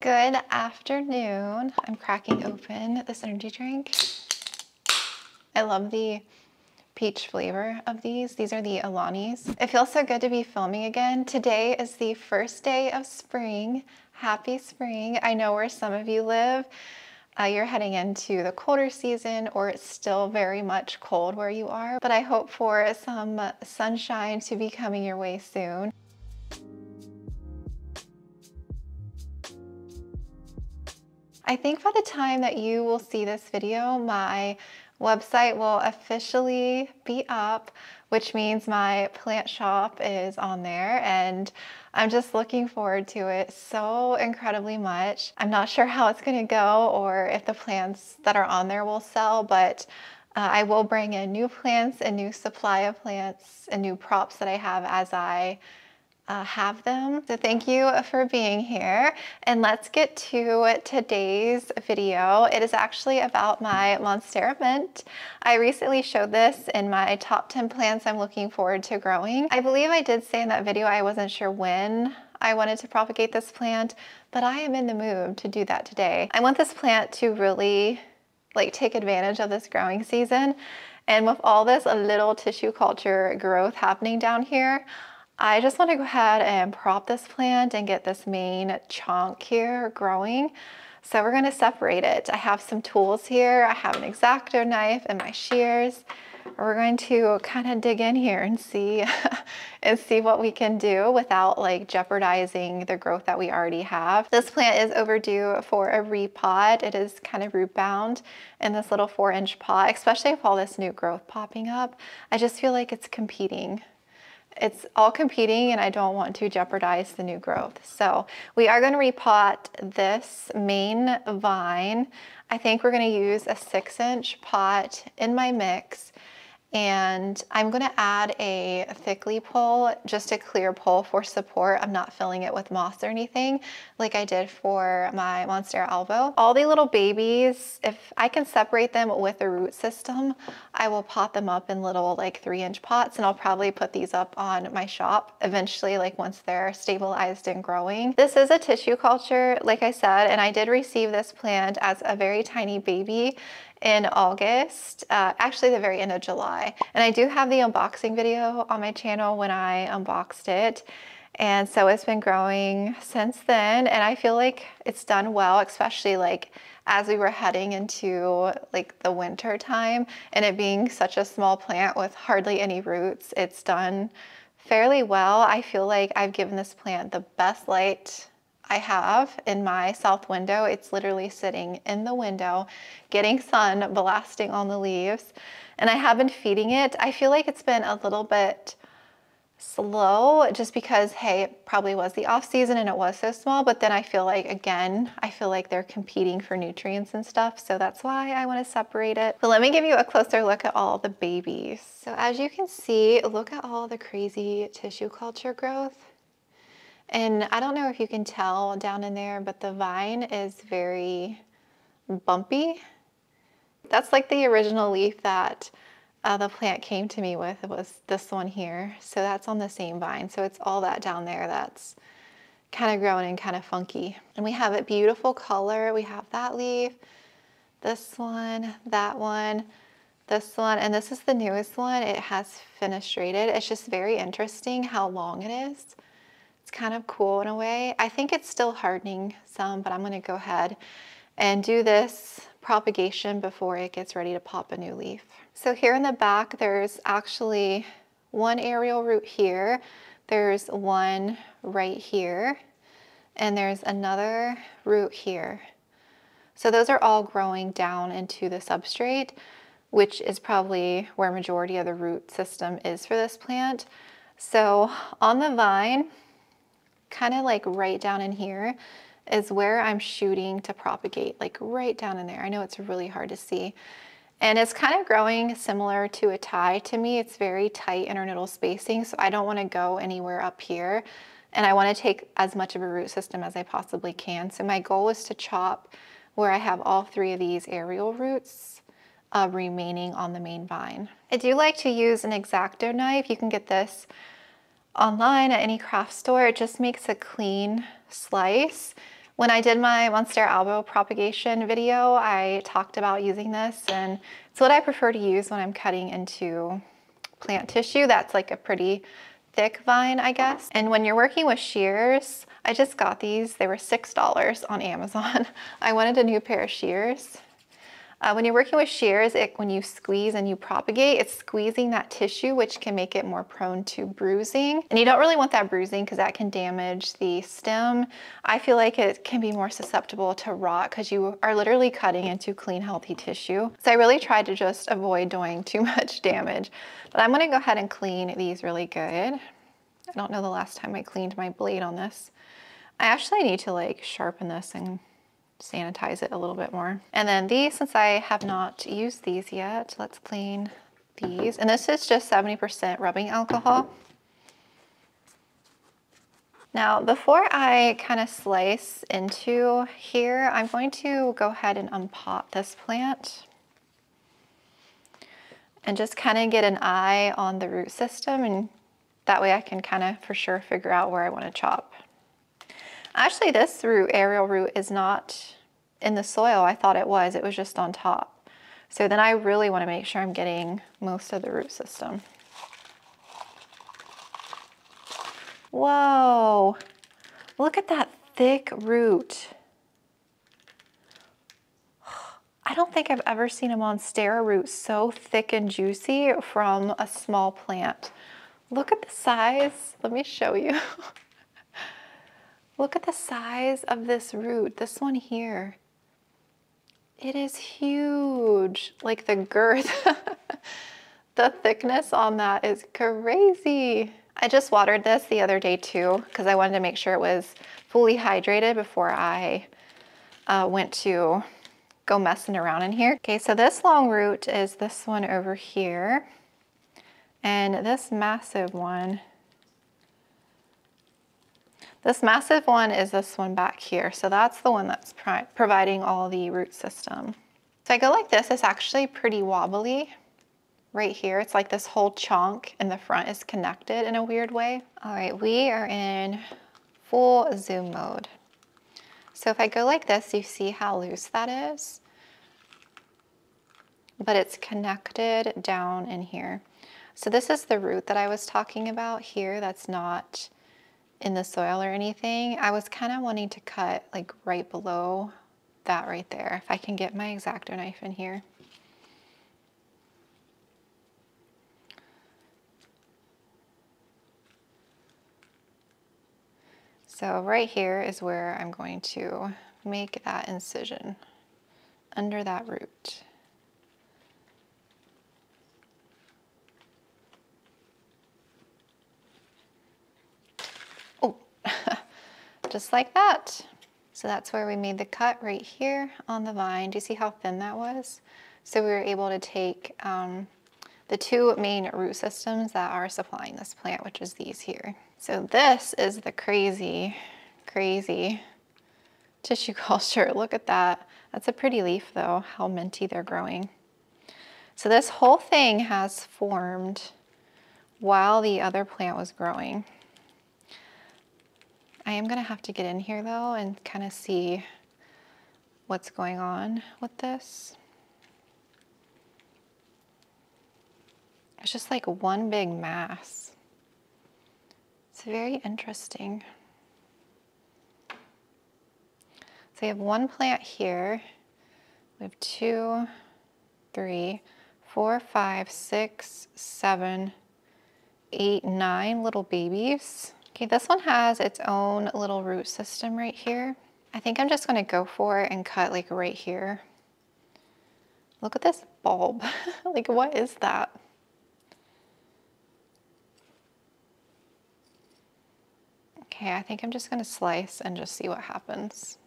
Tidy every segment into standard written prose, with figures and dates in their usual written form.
Good afternoon. I'm cracking open this energy drink. I love the peach flavor of these. These are the Alanis. It feels so good to be filming again. Today is the first day of spring. Happy spring. I know where some of you live. You're heading into the colder season, or it's still very much cold where you are, but I hope for some sunshine to be coming your way soon. I think by the time that you will see this video, my website will officially be up, which means my plant shop is on there, and I'm just looking forward to it so incredibly much. I'm not sure how it's gonna go or if the plants that are on there will sell, but I will bring in new plants, a new supply of plants, and new props that I have as I have them. So thank you for being here, and let's get to today's video. It is actually about my Monstera mint. I recently showed this in my top 10 plants I'm looking forward to growing. I believe I did say in that video I wasn't sure when I wanted to propagate this plant, but I am in the mood to do that today. I want this plant to really take advantage of this growing season, and with all this little tissue culture growth happening down here, I just want to go ahead and prop this plant and get this main chunk here growing. So we're going to separate it. I have some tools here. I have an X-Acto knife and my shears. We're going to kind of dig in here and see what we can do without jeopardizing the growth that we already have. This plant is overdue for a repot. It is kind of root bound in this little 4-inch pot, especially with all this new growth popping up. I just feel like it's competing. It's all competing, and I don't want to jeopardize the new growth. So we are going to repot this main vine. I think we're going to use a 6-inch pot in my mix, and I'm going to add a Thiccly pole, just a clear pole for support. I'm not filling it with moss or anything like I did for my Monstera elbow. All the little babies, if I can separate them with a root system, I will pot them up in little 3-inch pots, and I'll probably put these up on my shop eventually, once they're stabilized and growing. This is a tissue culture, like I said, and I did receive this plant as a very tiny baby in August, actually the very end of July. And I do have the unboxing video on my channel when I unboxed it. And so it's been growing since then, and I feel like it's done well, especially as we were heading into the winter time, and it being such a small plant with hardly any roots, it's done fairly well. I feel like I've given this plant the best light I have in my south window. It's literally sitting in the window, getting sun blasting on the leaves, and I have been feeding it. I feel like it's been a little bit slow just because, hey, it probably was the off season and it was so small, but then I feel like they're competing for nutrients and stuff, so that's why I want to separate it. But let me give you a closer look at all the babies. So as you can see, look at all the crazy tissue culture growth. And I don't know if you can tell down in there, but the vine is very bumpy. That's the original leaf that the plant came to me with. It was this one here. So that's on the same vine. So it's all that down there that's kind of growing and kind of funky. And we have a beautiful color. We have that leaf, this one, that one, this one, and this is the newest one. It has fenestrated. It's just very interesting how long it is. It's kind of cool in a way. I think it's still hardening some, but I'm going to go ahead and do this propagation before it gets ready to pop a new leaf. So here in the back, there's actually one aerial root here. There's one right here, and there's another root here. So those are all growing down into the substrate, which is probably where majority of the root system is for this plant. So on the vine, kind of right down in here is where I'm shooting to propagate, right down in there. I know it's really hard to see. And it's kind of growing similar to a tie to me. It's very tight internodal spacing, so I don't want to go anywhere up here. And I want to take as much of a root system as I possibly can. So my goal is to chop where I have all 3 of these aerial roots remaining on the main vine. I do like to use an X-Acto knife. You can get this online at any craft store. It just makes a clean slice When I did my Monstera albo propagation video, I talked about using this, and it's what I prefer to use when I'm cutting into plant tissue that's like a pretty thick vine, I guess. And when you're working with shears, I just got these. They were $6 on Amazon. I wanted a new pair of shears. When you're working with shears, when you squeeze and you propagate, it's squeezing that tissue, which can make it more prone to bruising. And you don't really want that bruising because that can damage the stem. I feel like it can be more susceptible to rot because you are literally cutting into clean, healthy tissue. So I really tried to just avoid doing too much damage. But I'm gonna go ahead and clean these really good. I don't know the last time I cleaned my blade on this. I actually need to like sharpen this and sanitize it a little bit more. And then these, since I have not used these yet, let's clean these. And this is just 70% rubbing alcohol. Now, before I kind of slice into here, I'm going to go ahead and unpot this plant and just kind of get an eye on the root system, and that way I can kind of for sure figure out where I want to chop. Actually, this root, aerial root, is not in the soil. I thought it was just on top. So then I really want to make sure I'm getting most of the root system. Whoa, look at that thick root. I don't think I've ever seen a Monstera root so thick and juicy from a small plant. Look at the size. Let me show you. Look at the size of this root, this one here. It is huge, like the girth. The thickness on that is crazy. I just watered this the other day too, because I wanted to make sure it was fully hydrated before I went to go messing around in here. Okay, so this long root is this one over here. And this massive one is this one back here. So that's the one that's providing all the root system. So I go like this, it's actually pretty wobbly right here. It's like this whole chunk in the front is connected in a weird way. All right, we are in full zoom mode. So if I go like this, you see how loose that is? But it's connected down in here. So this is the root that I was talking about here that's not in the soil or anything. I was kind of wanting to cut like right below that right there. If I can get my X-Acto knife in here. So right here is where I'm going to make that incision under that root. Just like that. So that's where we made the cut right here on the vine. Do you see how thin that was? So we were able to take the two main root systems that are supplying this plant, which is these here. So this is the crazy, crazy tissue culture. Look at that. That's a pretty leaf though, how minty they're growing. So this whole thing has formed while the other plant was growing. I am gonna have to get in here though and kind of see what's going on with this. It's just like one big mass. It's very interesting. So we have one plant here. We have 2, 3, 4, 5, 6, 7, 8, 9 little babies. Okay, this one has its own little root system right here. I think I'm just gonna go for it and cut like right here. Look at this bulb. Like, what is that? Okay, I think I'm just gonna slice and just see what happens.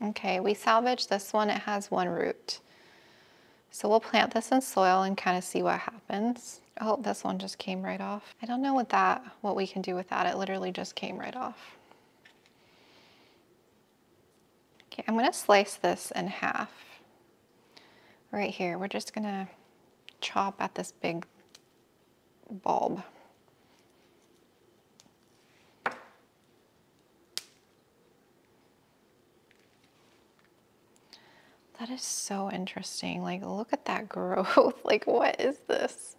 Okay, we salvaged this one. It has one root. So we'll plant this in soil and kind of see what happens. Oh, this one just came right off. I don't know what we can do with that. It literally just came right off. Okay, I'm gonna slice this in half. Right here, we're just gonna chop at this big bulb. That is so interesting. Like, look at that growth. Like, what is this?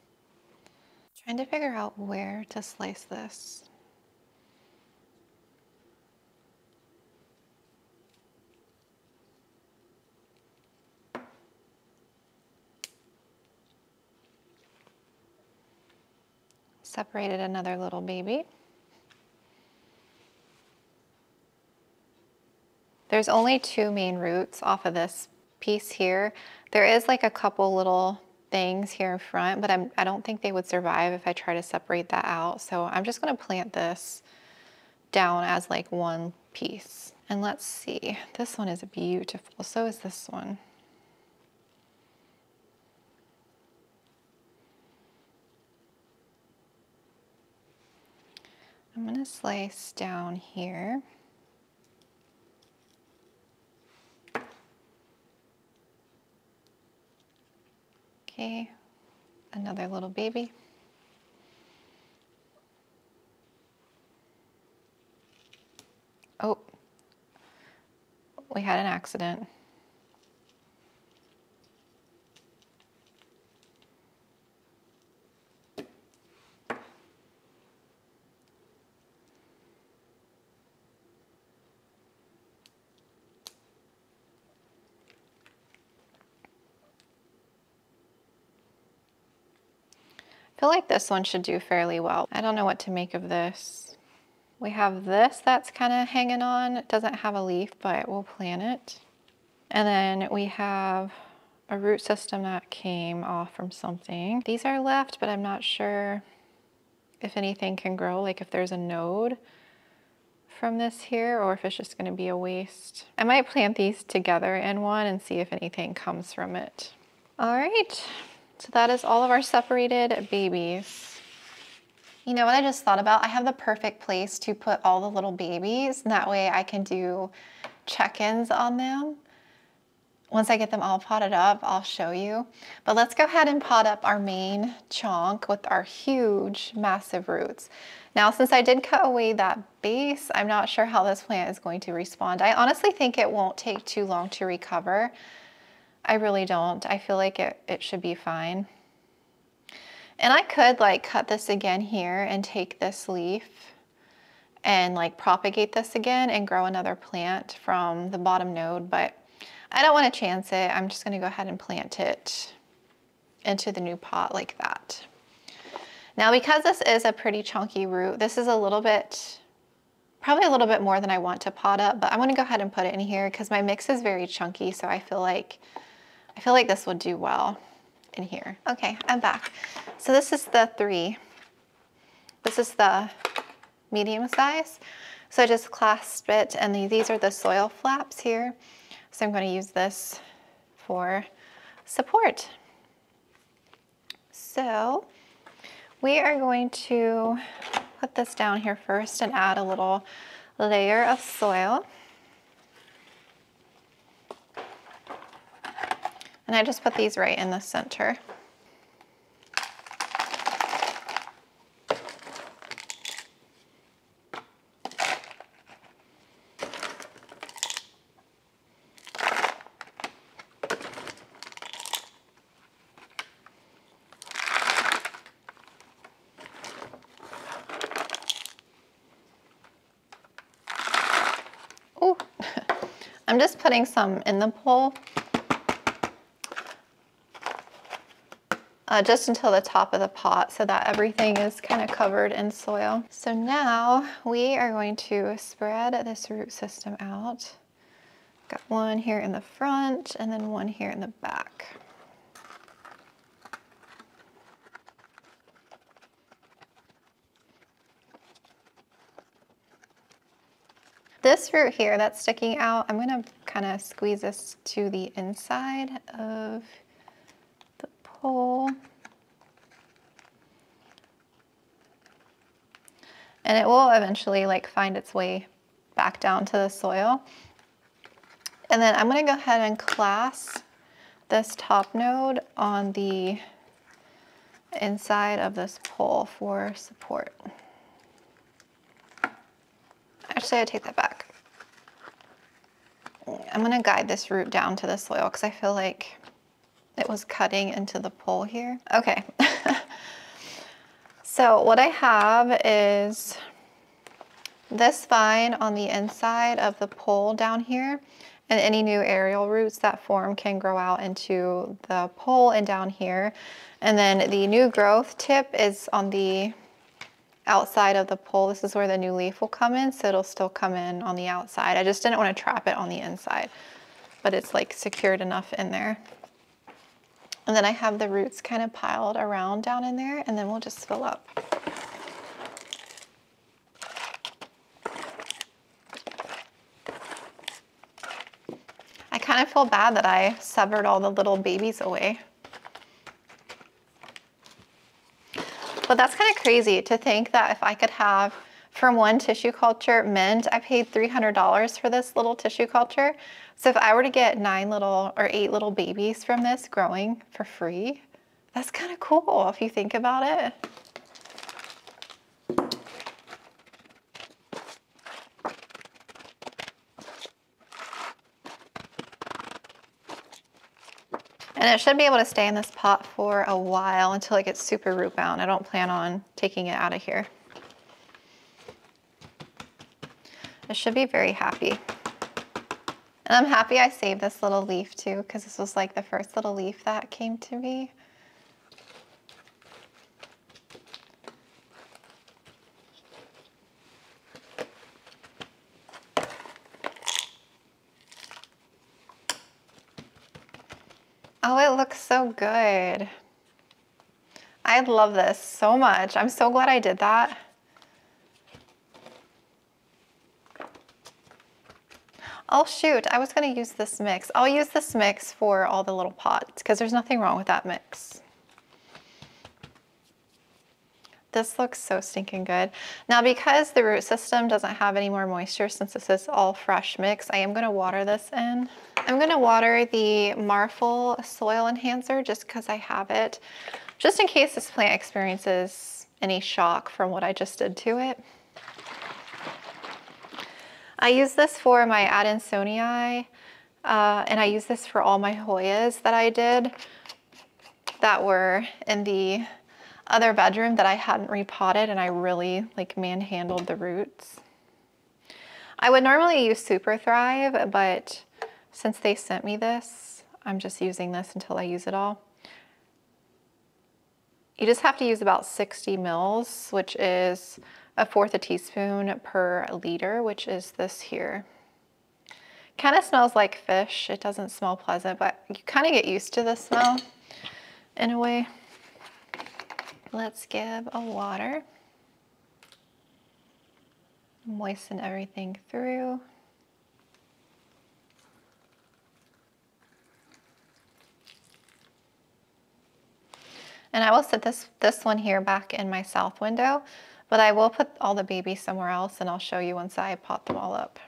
Trying to figure out where to slice this. Separated another little baby. There's only 2 main roots off of this piece here. There is like a couple little things here in front, but I don't think they would survive if I try to separate that out. So I'm just gonna plant this down as like one piece. And let's see, this one is beautiful. So is this one. I'm gonna slice down here. Okay, another little baby. Oh, we had an accident. I feel like this one should do fairly well. I don't know what to make of this. We have this that's kind of hanging on. It doesn't have a leaf, but we'll plant it. And then we have a root system that came off from something. These are left, but I'm not sure if anything can grow, like if there's a node from this here, or if it's just gonna be a waste. I might plant these together in one and see if anything comes from it. All right. So that is all of our separated babies. You know what I just thought about? I have the perfect place to put all the little babies, and that way I can do check-ins on them. Once I get them all potted up, I'll show you. But let's go ahead and pot up our main chunk with our huge, massive roots. Now, since I did cut away that base, I'm not sure how this plant is going to respond. I honestly think it won't take too long to recover. I really don't. I feel like it should be fine. And I could like cut this again here and take this leaf and like propagate this again and grow another plant from the bottom node, but I don't want to chance it. I'm just going to go ahead and plant it into the new pot like that. Now, because this is a pretty chunky root, this is a little bit, probably a little bit more than I want to pot up, but I'm going to go ahead and put it in here because my mix is very chunky, so I feel like this would do well in here. Okay, I'm back. So this is the 3. This is the medium size. So I just clasped it, and these are the soil flaps here. So I'm going to use this for support. So we are going to put this down here first and add a little layer of soil. And I just put these right in the center. Ooh, I'm just putting some in the bowl. Just until the top of the pot so that everything is kind of covered in soil. So now we are going to spread this root system out. Got one here in the front and then one here in the back. This root here that's sticking out, I'm gonna kind of squeeze this to the inside of the pole. And it will eventually like find its way back down to the soil. And then I'm gonna go ahead and clasp this top node on the inside of this pole for support. Actually, I take that back. I'm gonna guide this root down to the soil because I feel like it was cutting into the pole here. Okay. So what I have is this vine on the inside of the pole down here, and any new aerial roots that form can grow out into the pole and down here. And then the new growth tip is on the outside of the pole. This is where the new leaf will come in, so it'll still come in on the outside. I just didn't want to trap it on the inside, but it's like secured enough in there. And then I have the roots kind of piled around down in there, and then we'll just fill up. I kind of feel bad that I severed all the little babies away. But that's kind of crazy to think that if I could have from one tissue culture mint, I paid $300 for this little tissue culture. So if I were to get 8 little babies from this growing for free, that's kind of cool if you think about it. And it should be able to stay in this pot for a while until it gets super root bound. I don't plan on taking it out of here. It should be very happy. And I'm happy I saved this little leaf too, because this was like the first little leaf that came to me. Oh, it looks so good. I love this so much. I'm so glad I did that. Oh shoot, I was gonna use this mix. I'll use this mix for all the little pots because there's nothing wrong with that mix. This looks so stinking good. Now, because the root system doesn't have any more moisture, since this is all fresh mix, I am gonna water this in. I'm gonna water the Marfil soil enhancer just because I have it, just in case this plant experiences any shock from what I just did to it. I use this for my Adansonii, and I use this for all my Hoyas that I did that were in the other bedroom that I hadn't repotted, and I really like manhandled the roots. I would normally use Super Thrive, but since they sent me this, I'm just using this until I use it all. You just have to use about 60 mils, which is 1/4 teaspoon per liter, which is this here. Kind of smells like fish. It doesn't smell pleasant, but you kind of get used to the smell in a way. Let's give a water. Moisten everything through. And I will set this one here back in my south window, but I will put all the babies somewhere else, and I'll show you once I pot them all up.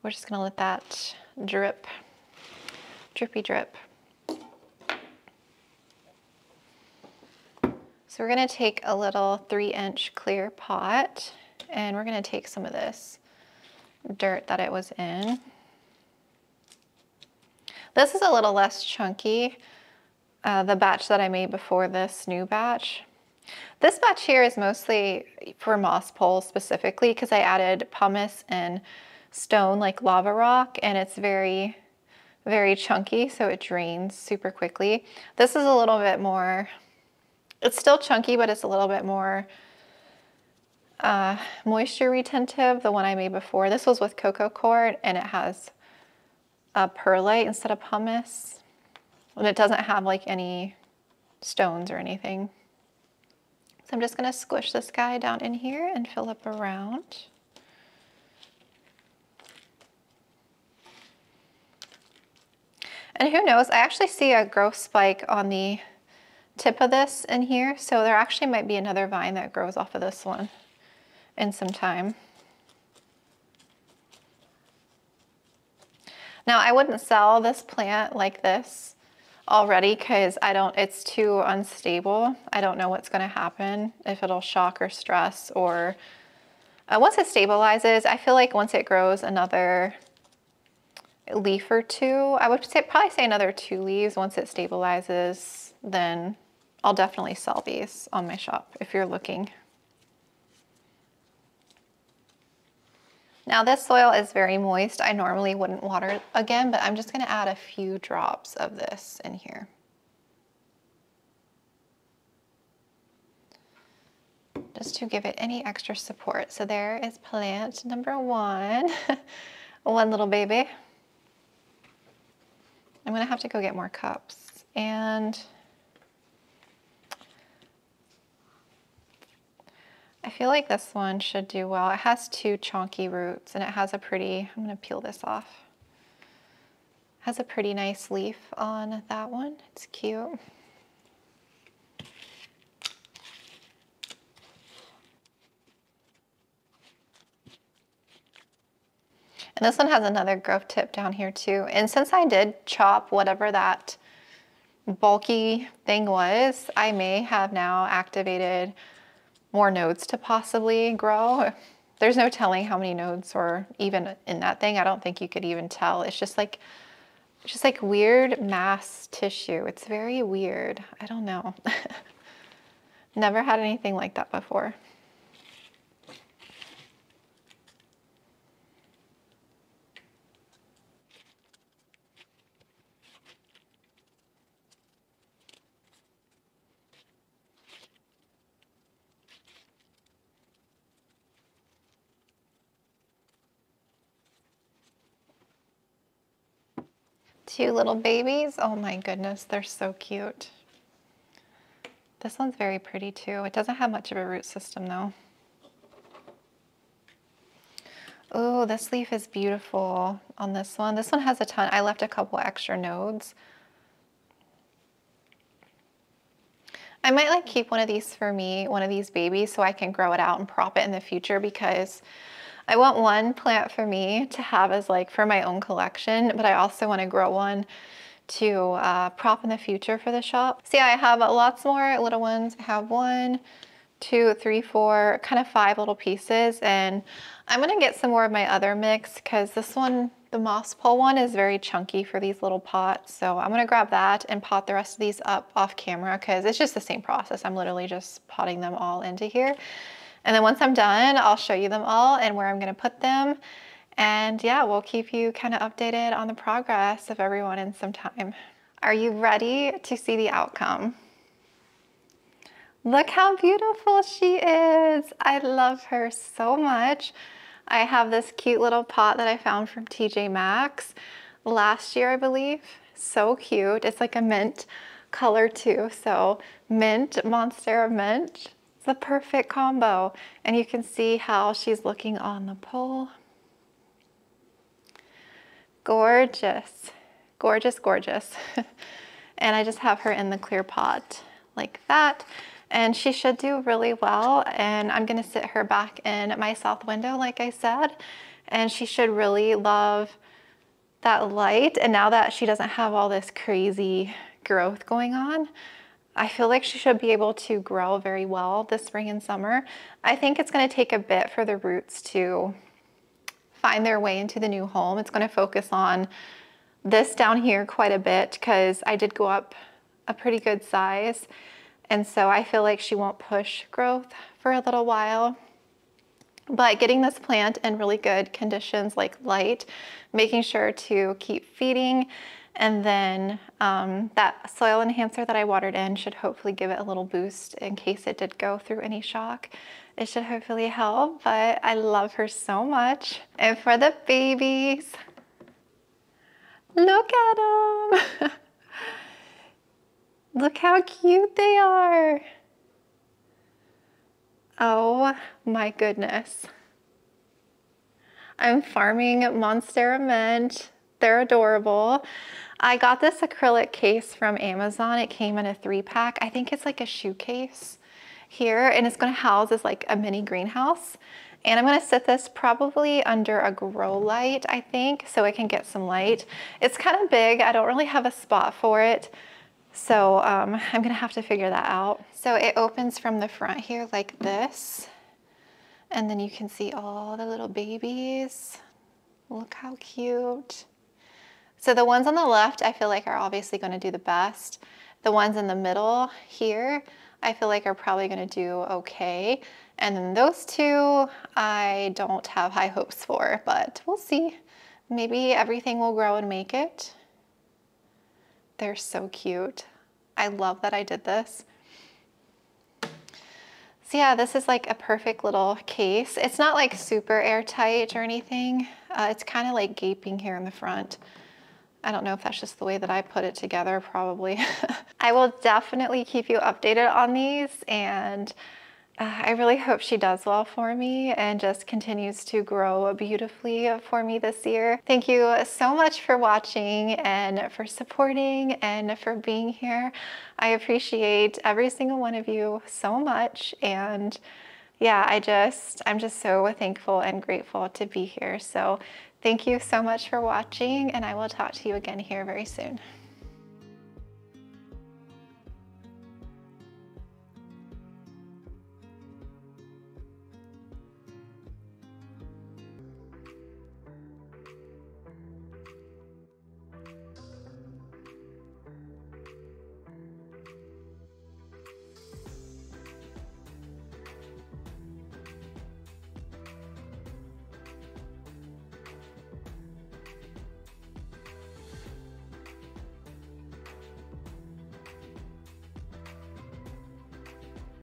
We're just gonna let that drip, drippy drip. So we're gonna take a little 3-inch clear pot, and we're gonna take some of this dirt that it was in. This is a little less chunky, the batch that I made before this new batch. This batch here is mostly for moss poles specifically because I added pumice and stone like lava rock, and it's very, very chunky, so it drains super quickly. This is a little bit more, it's still chunky, but it's a little bit more moisture retentive, the one I made before. This was with cocoa coir, and it has perlite instead of pumice. And it doesn't have like any stones or anything. So I'm just gonna squish this guy down in here and fill up around. And who knows, I actually see a growth spike on the tip of this in here. So there actually might be another vine that grows off of this one in some time. Now, I wouldn't sell this plant like this already because it's too unstable. I don't know what's gonna happen, if it'll shock or stress, or once it stabilizes, I feel like once it grows another leaf or two. I would probably say another 2 leaves. Once it stabilizes, then I'll definitely sell these on my shop if you're looking. Now this soil is very moist. I normally wouldn't water it again, but I'm just gonna add a few drops of this in here. Just to give it any extra support. So there is plant number 1, one little baby. I'm gonna have to go get more cups. And I feel like this one should do well. It has 2 chunky roots and it has a pretty, I'm gonna peel this off. Has a pretty nice leaf on that one. It's cute. And this one has another growth tip down here too. And since I did chop whatever that bulky thing was, I may have now activated more nodes to possibly grow. There's no telling how many nodes were even in that thing. I don't think you could even tell. It's just like weird mass tissue. It's very weird. I don't know. Never had anything like that before. Two little babies. Oh my goodness, they're so cute. This one's very pretty too. It doesn't have much of a root system though. Oh, this leaf is beautiful on this one. This one has a ton. I left a couple extra nodes. I might like keep one of these for me, one of these babies, so I can grow it out and prop it in the future, because I want one plant for me to have as like for my own collection, but I also want to grow one to prop in the future for the shop. See, I have lots more little ones. I have 1, 2, 3, 4, kind of 5 little pieces, and I'm gonna get some more of my other mix because this one, the moss pole one, is very chunky for these little pots. So I'm gonna grab that and pot the rest of these up off camera because it's just the same process. I'm literally just potting them all into here. And then once I'm done, I'll show you them all and where I'm gonna put them. And yeah, we'll keep you kind of updated on the progress of everyone in some time. Are you ready to see the outcome? Look how beautiful she is. I love her so much. I have this cute little pot that I found from TJ Maxx last year, I believe. So cute. It's like a mint color too. So mint, Monstera mint. It's the perfect combo. And you can see how she's looking on the pole. Gorgeous, gorgeous, gorgeous. And I just have her in the clear pot like that. And she should do really well. And I'm gonna sit her back in my south window, like I said, and she should really love that light. And now that she doesn't have all this crazy growth going on, I feel like she should be able to grow very well this spring and summer. I think it's gonna take a bit for the roots to find their way into the new home. It's gonna focus on this down here quite a bit because I did go up a pretty good size. And so I feel like she won't push growth for a little while. But getting this plant in really good conditions, like light, making sure to keep feeding, and then that soil enhancer that I watered in should hopefully give it a little boost in case it did go through any shock. It should hopefully help, but I love her so much. And for the babies, look at them. Look how cute they are. Oh my goodness. I'm farming Monstera mint. They're adorable. I got this acrylic case from Amazon. It came in a 3-pack. I think it's like a shoe case here, and it's gonna house as like a mini greenhouse. And I'm gonna sit this probably under a grow light, I think, so it can get some light. It's kind of big. I don't really have a spot for it. So I'm gonna have to figure that out. So it opens from the front here like this. And then you can see all the little babies. Look how cute. So the ones on the left, I feel like are obviously going to do the best. The ones in the middle here, I feel like are probably going to do okay. And then those two, I don't have high hopes for, but we'll see. Maybe everything will grow and make it. They're so cute. I love that I did this. So yeah, this is like a perfect little case. It's not like super airtight or anything. It's kind of like gaping here in the front. I don't know if that's just the way that I put it together, probably. I will definitely keep you updated on these, and I really hope she does well for me and just continues to grow beautifully for me this year. Thank you so much for watching and for supporting and for being here. I appreciate every single one of you so much, and yeah, I'm just so thankful and grateful to be here. So thank you so much for watching, and I will talk to you again here very soon.